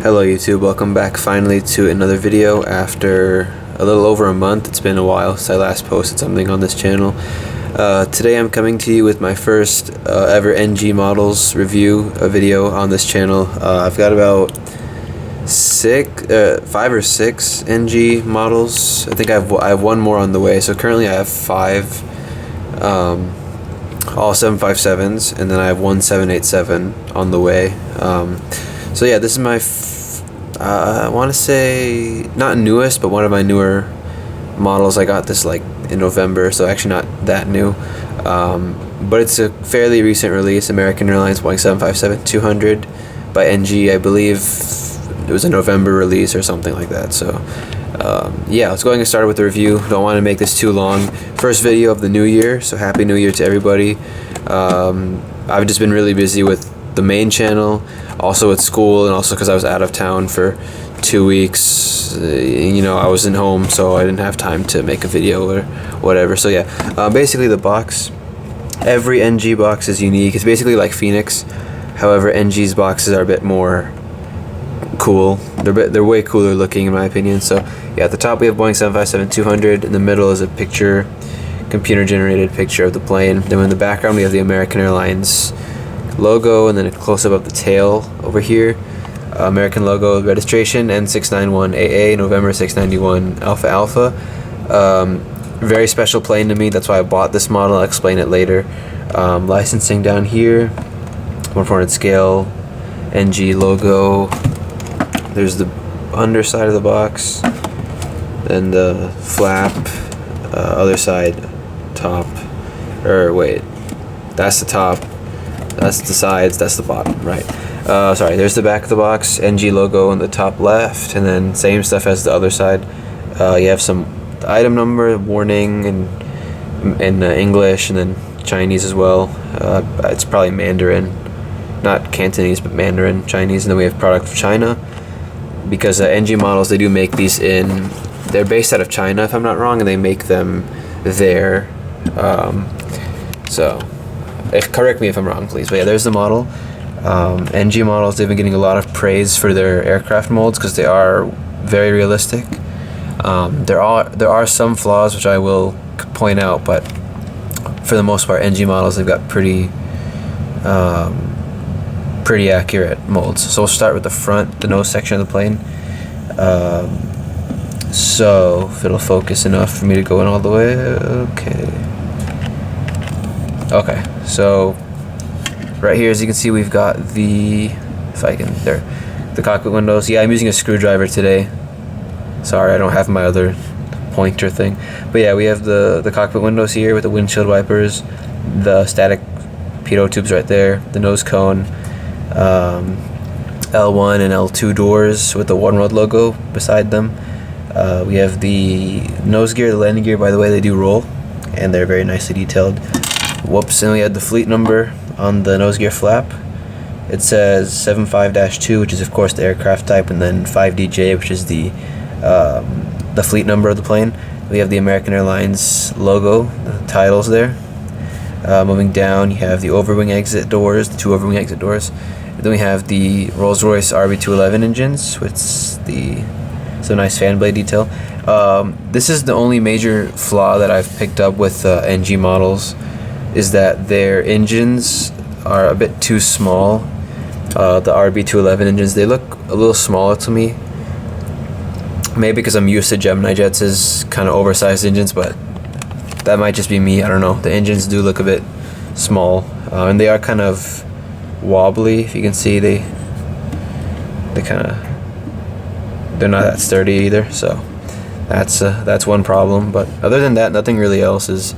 Hello YouTube, welcome back finally to another video after a little over a month. It's been a while since I last posted something on this channel. Today I'm coming to you with my first ever NG models review video on this channel. I've got about 5 or 6 NG models. I think I have one more on the way, so currently I have 5 all 757s, and then I have one 787 on the way. So yeah, this is my I want to say not newest, but one of my newer models. I got this like in November, so actually not that new, but it's a fairly recent release. American Airlines Boeing 757-200 by NG. I believe it was a November release or something like that. So yeah, let's go ahead and get started with the review. Don't want to make this too long. First video of the new year, so happy new year to everybody. I've just been really busy with the main channel, also at school, and also because I was out of town for 2 weeks. You know, I wasn't home, so I didn't have time to make a video or whatever. So yeah, basically the box, every NG box is unique. It's basically like Phoenix. However, NG's boxes are a bit more cool. They're way cooler looking in my opinion. So yeah, at the top we have Boeing 757-200. In the middle is a picture, computer generated picture of the plane. Then in the background we have the American Airlines logo, and then a close-up of the tail over here. American logo, registration N691AA, November 691 Alpha Alpha. Very special plane to me, that's why I bought this model. I'll explain it later. Licensing down here, 1/400 scale, NG logo. There's the underside of the box, then the flap, other side, top, or wait, that's the top, that's the sides, that's the bottom, right? Sorry, there's the back of the box, NG logo on the top left, and then same stuff as the other side. You have some item number, warning, and in English, and then Chinese as well. It's probably Mandarin, not Cantonese, but Mandarin, Chinese. And then we have product of China, because NG models, they do make these they're based out of China if I'm not wrong, and they make them there. So correct me if I'm wrong, please. But yeah, there's the model. NG models, they've been getting a lot of praise for their aircraft molds because they are very realistic. There are some flaws which I will point out, but for the most part, NG models, they've got pretty accurate molds. So we'll start with the front, the nose section of the plane. So if it'll focus enough for me to go in all the way, okay, so right here, as you can see, we've got the cockpit windows. Yeah, I'm using a screwdriver today. Sorry, I don't have my other pointer thing. But yeah, we have the cockpit windows here with the windshield wipers, the static pitot tubes right there, the nose cone, L1 and L2 doors with the One World logo beside them. We have the nose gear, the landing gear, by the way, they do roll, and they're very nicely detailed. Whoops, and we had the fleet number on the nose gear flap. It says 75-2, which is of course the aircraft type, and then 5DJ, which is the fleet number of the plane. We have the American Airlines logo, the titles there. Moving down, you have the overwing exit doors, the 2 overwing exit doors. And then we have the Rolls-Royce RB211 engines with some nice fan blade detail. This is the only major flaw that I've picked up with NG models, is that their engines are a bit too small. The RB211 engines, they look a little smaller to me. Maybe because I'm used to Gemini jets as kind of oversized engines, but that might just be me, I don't know. The engines do look a bit small, and they are kind of wobbly. If you can see, they're not that sturdy either, so that's one problem. But other than that, nothing really else is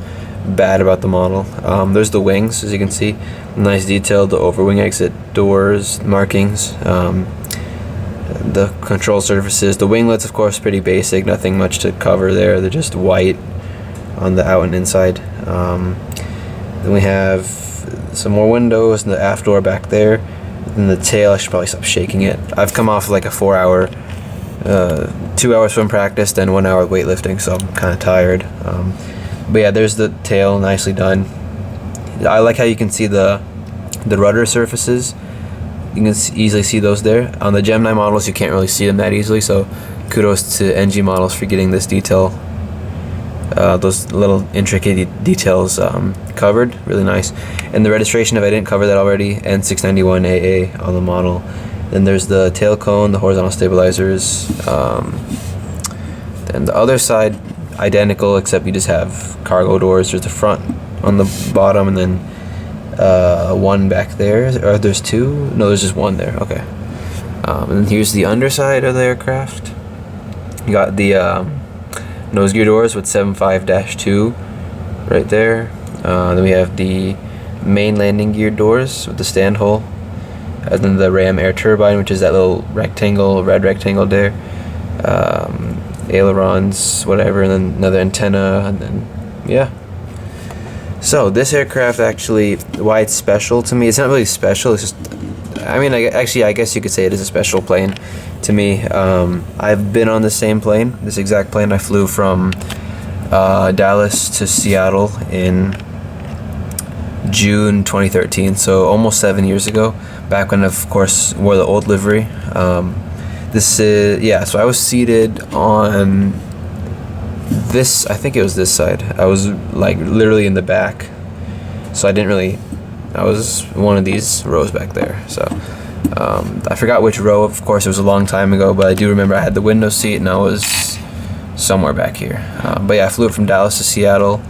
bad about the model. There's the wings, as you can see, nice detailed, the overwing exit doors markings, the control surfaces, the winglets, of course, pretty basic, nothing much to cover there. They're just white on the out and inside. Then we have some more windows and the aft door back there. And the tail, I should probably stop shaking it. I've come off like a 4-hour 2 hours swim practice, then 1 hour weightlifting, so I'm kind of tired. But yeah, there's the tail, nicely done. I like how you can see the rudder surfaces. You can easily see those there. On the Gemini models, you can't really see them that easily, so kudos to NG models for getting this detail, those little intricate details covered. Really nice. And the registration, if I didn't cover that already, N691AA on the model. Then there's the tail cone, the horizontal stabilizers. Then the other side, identical, except you just have cargo doors. There's the front on the bottom, and then one back there. Or there's two? No, there's just one there. Okay. And then here's the underside of the aircraft. You got the nose gear doors with 75-2 right there. Then we have the main landing gear doors with the stand hole. And then the ram air turbine, which is that little rectangle, red rectangle there. Ailerons, whatever, and then another antenna, and then, yeah. So this aircraft, actually, why it's special to me, it's not really special, it's just, I mean, I guess you could say it is a special plane to me. I've been on the same plane, this exact plane. I flew from Dallas to Seattle in June 2013, so almost 7 years ago, back when, of course, wore the old livery. This is, yeah, so I was seated on this, I think it was this side. I was like literally in the back, so I was one of these rows back there. So I forgot which row, of course, it was a long time ago, but I do remember I had the window seat and I was somewhere back here. But yeah, I flew it from Dallas to Seattle.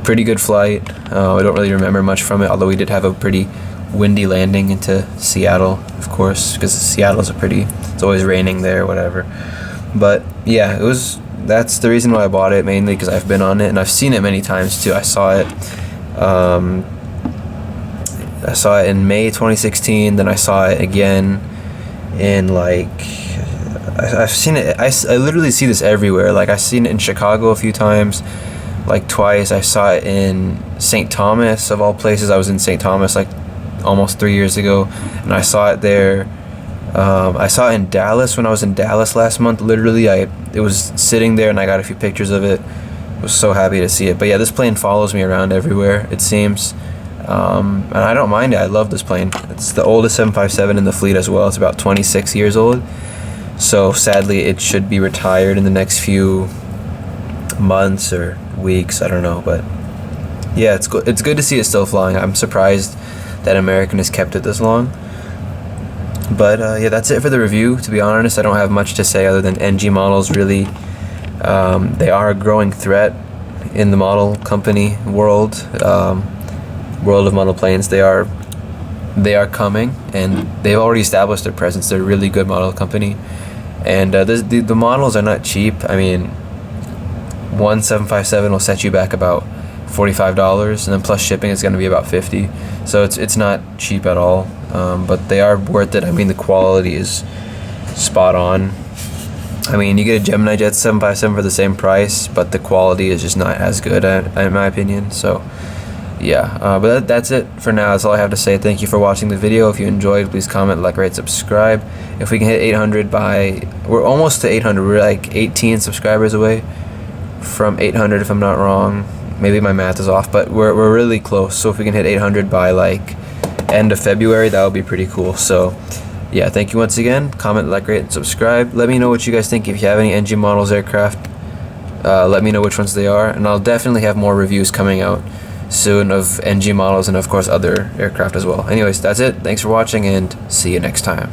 Pretty good flight. I don't really remember much from it, although we did have a pretty windy landing into Seattle, of course, because Seattle's it's always raining there, whatever. But yeah, that's the reason why I bought it, mainly because I've been on it and I've seen it many times too. I saw it in May 2016, then I saw it again in I've seen it, I literally see this everywhere. Like, I've seen it in Chicago a few times, like twice. I saw it in St. Thomas, of all places. I was in St. Thomas like almost 3 years ago, and I saw it there. I saw it in Dallas when I was in Dallas last month. Literally, it was sitting there, and I got a few pictures of it. I was so happy to see it. But yeah, this plane follows me around everywhere, it seems. And I don't mind it. I love this plane. It's the oldest 757 in the fleet as well. It's about 26 years old. So sadly, it should be retired in the next few months or weeks. I don't know, but yeah, it's good to see it still flying. I'm surprised that American has kept it this long. But yeah, that's it for the review. To be honest, I don't have much to say other than NG models really, they are a growing threat in the model company world, world of model planes. They are coming, and they've already established their presence. They're a really good model company, and the models are not cheap. I mean, one 757 will set you back about $45, and then plus shipping is going to be about $50. So it's not cheap at all, but they are worth it. I mean, the quality is spot on. I mean, you get a Gemini Jet 757 for the same price, but the quality is just not as good, in my opinion. So yeah, but that's it for now. That's all I have to say. Thank you for watching the video. If you enjoyed, please comment, like, rate, subscribe. If we can hit 800 we're almost to 800. We're like 18 subscribers away from 800, if I'm not wrong. Maybe my math is off, but we're really close. So if we can hit 800 by like end of February, that would be pretty cool. So yeah, thank you once again. Comment, like, rate, and subscribe. Let me know what you guys think. If you have any NG models aircraft, let me know which ones they are, and I'll definitely have more reviews coming out soon of NG models and of course other aircraft as well. Anyways, that's it. Thanks for watching, and see you next time.